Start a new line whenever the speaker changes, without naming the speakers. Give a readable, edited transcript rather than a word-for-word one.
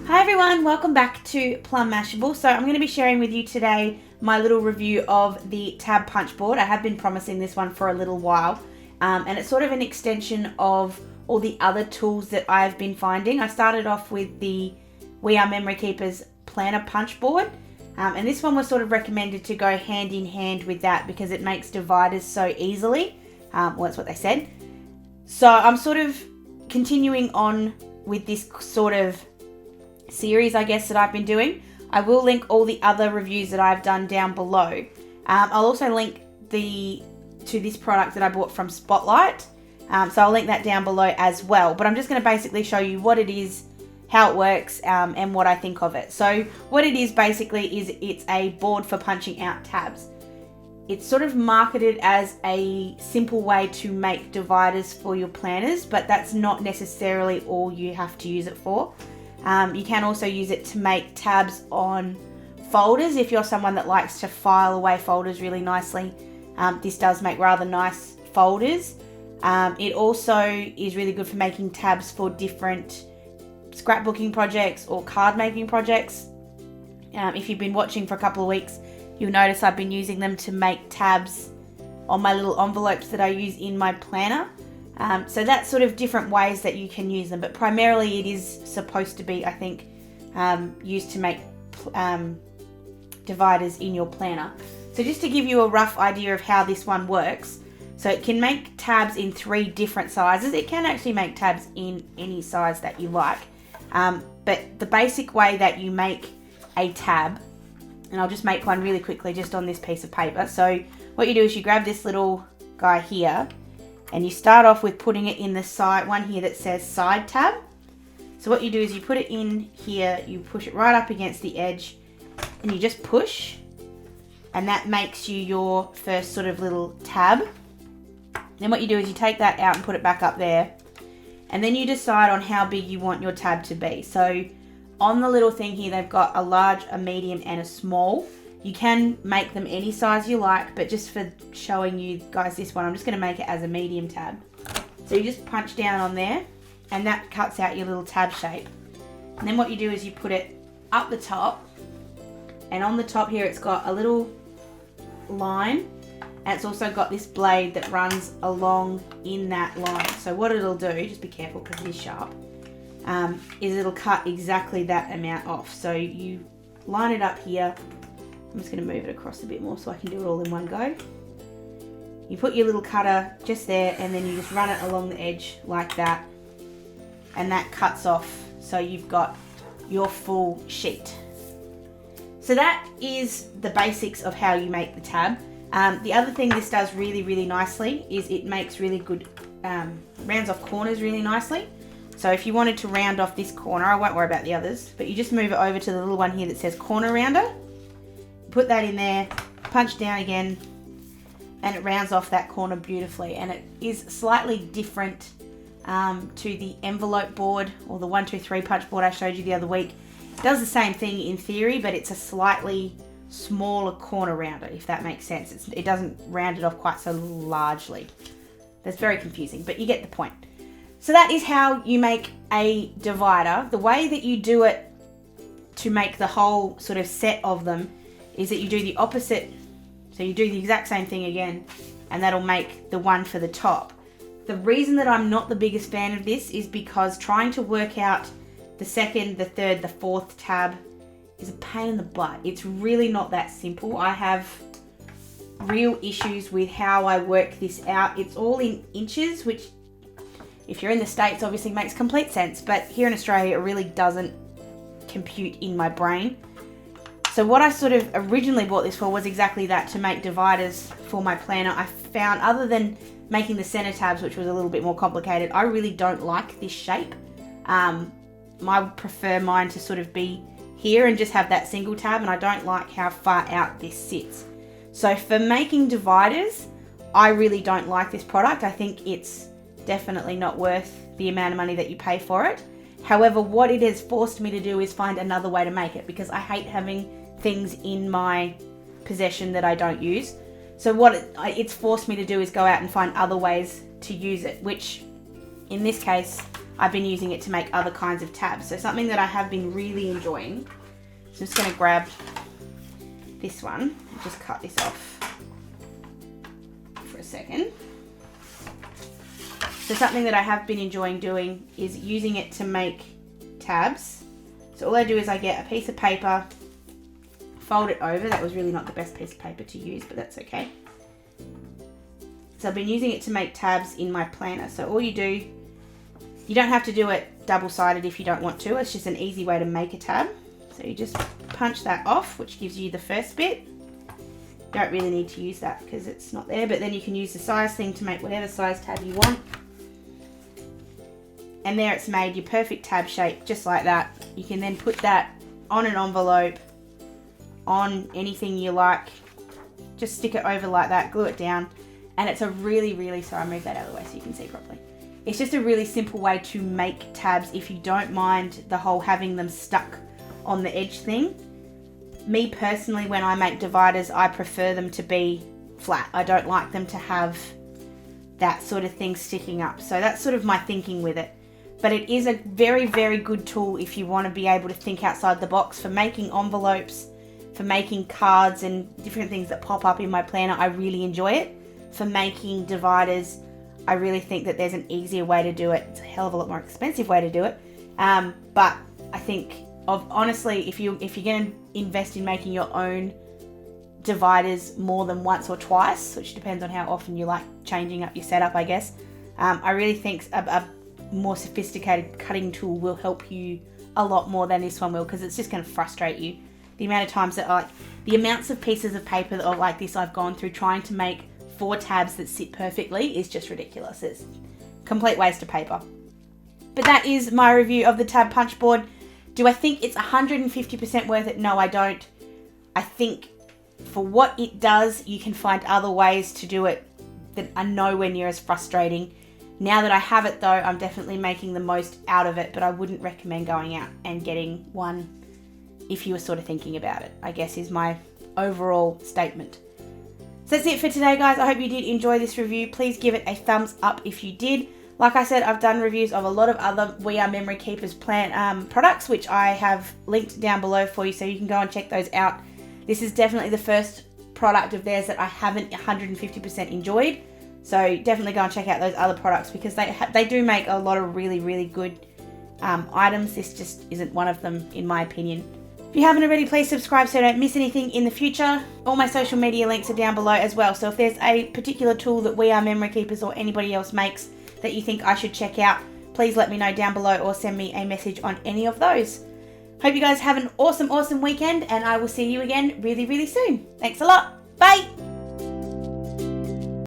Hi everyone, welcome back to Plum Mashable. So I'm going to be sharing with you today my little review of the tab punch board. I have been promising this one for a little while, and it's sort of an extension of all the other tools that I've been finding. I started off with the We Are Memory Keepers planner punch board, and this one was sort of recommended to go hand in hand with that because it makes dividers so easily. Well, that's what they said. So I'm sort of continuing on with this sort of series, I guess, that I've been doing. I will link all the other reviews that I've done down below. I'll also link to this product that I bought from Spotlight. So I'll link that down below as well. But I'm just going to basically show you what it is, how it works, and what I think of it. So what it is basically is it's a board for punching out tabs. It's sort of marketed as a simple way to make dividers for your planners, but that's not necessarily all you have to use it for. You can also use it to make tabs on folders if you're someone that likes to file away folders really nicely. This does make rather nice folders. It also is really good for making tabs for different scrapbooking projects or card making projects. If you've been watching for a couple of weeks, you'll notice I've been using them to make tabs on my little envelopes that I use in my planner. So that's sort of different ways that you can use them, but primarily it is supposed to be, I think, used to make dividers in your planner. So just to give you a rough idea of how this one works, so it can make tabs in 3 different sizes. It can actually make tabs in any size that you like, but the basic way that you make a tab, and I'll just make one really quickly just on this piece of paper. So what you do is you grab this little guy here, and you start off with putting it in the side one here that says side tab. So what you do is you put it in here, you push it right up against the edge, and you just push, and that makes you your first sort of little tab. Then what you do is you take that out and put it back up there, and then you decide on how big you want your tab to be. So on the little thing here, they've got a large, a medium, and a small. You can make them any size you like, but just for showing you guys this one, I'm just going to make it as a medium tab. So you just punch down on there, and that cuts out your little tab shape. And then what you do is you put it up the top, and on the top here it's got a little line, and it's also got this blade that runs along in that line. So what it'll do, just be careful because it is sharp, is it'll cut exactly that amount off. So you line it up here. I'm just going to move it across a bit more so I can do it all in one go. You put your little cutter just there, and then you just run it along the edge like that, and that cuts off so you've got your full sheet. So that is the basics of how you make the tab. The other thing this does really, really nicely is it makes really good, rounds off corners really nicely. So if you wanted to round off this corner, I won't worry about the others, but you just move it over to the little one here that says corner rounder. Put that in there, punch down again, and it rounds off that corner beautifully. And it is slightly different to the envelope board or the 1, 2, 3 punch board I showed you the other week. It does the same thing in theory, but it's a slightly smaller corner rounder, if that makes sense. It doesn't round it off quite so largely. That's very confusing, but you get the point. So that is how you make a divider. The way that you do it to make the whole sort of set of them is that you do the opposite. So you do the exact same thing again, and that'll make the one for the top. The reason that I'm not the biggest fan of this is because trying to work out the second, the third, the fourth tab is a pain in the butt. It's really not that simple. I have real issues with how I work this out. It's all in inches, which if you're in the States obviously makes complete sense, but here in Australia it really doesn't compute in my brain. So what I sort of originally bought this for was exactly that, to make dividers for my planner. I found, other than making the center tabs, which was a little bit more complicated, I really don't like this shape. I prefer mine to sort of be here and just have that single tab, and I don't like how far out this sits. So for making dividers, I really don't like this product. I think it's definitely not worth the amount of money that you pay for it. However, what it has forced me to do is find another way to make it, because I hate having things in my possession that I don't use. So what it's forced me to do is go out and find other ways to use it, which in this case I've been using it to make other kinds of tabs. So something that I have been really enjoying. So I'm just going to grab this one and just cut this off for a second. So something that I have been enjoying doing is using it to make tabs. So all I do is I get a piece of paper, fold it over. That was really not the best piece of paper to use, but that's okay. So I've been using it to make tabs in my planner. So all you do, you don't have to do it double-sided if you don't want to. It's just an easy way to make a tab. So you just punch that off, which gives you the first bit. Don't really need to use that because it's not there, but then you can use the size thing to make whatever size tab you want. And there it's made your perfect tab shape, just like that. You can then put that on an envelope, on anything you like. Just stick it over like that, glue it down. And it's a really, sorry, I'll move that out of the way so you can see properly. It's just a really simple way to make tabs if you don't mind the whole having them stuck on the edge thing. Me personally, when I make dividers, I prefer them to be flat. I don't like them to have that sort of thing sticking up. So that's sort of my thinking with it. But it is a very good tool if you want to be able to think outside the box for making envelopes, for making cards and different things that pop up in my planner. I really enjoy it. For making dividers, I really think that there's an easier way to do it. It's a hell of a lot more expensive way to do it. But I think honestly, if you're going to invest in making your own dividers more than once or twice, which depends on how often you like changing up your setup, I guess, I really think a more sophisticated cutting tool will help you a lot more than this one will, because it's just going to frustrate you. The amount of times that the amounts of pieces of paper that are like this I've gone through trying to make 4 tabs that sit perfectly is just ridiculous. It's a complete waste of paper. But that is my review of the tab punch board. Do I think it's 150% worth it? No, I don't. I think for what it does, you can find other ways to do it that are nowhere near as frustrating. Now that I have it though, I'm definitely making the most out of it, but I wouldn't recommend going out and getting one if you were sort of thinking about it, I guess is my overall statement. So that's it for today, guys. I hope you did enjoy this review. Please give it a thumbs up if you did. Like I said, I've done reviews of a lot of other We Are Memory Keepers products, which I have linked down below for you, so you can go and check those out. This is definitely the first product of theirs that I haven't 150% enjoyed. So definitely go and check out those other products because they do make a lot of really good items. This just isn't one of them, in my opinion. If you haven't already, please subscribe so you don't miss anything in the future. All my social media links are down below as well. So if there's a particular tool that We Are Memory Keepers or anybody else makes that you think I should check out, please let me know down below or send me a message on any of those. Hope you guys have an awesome weekend, and I will see you again really soon. Thanks a lot. Bye.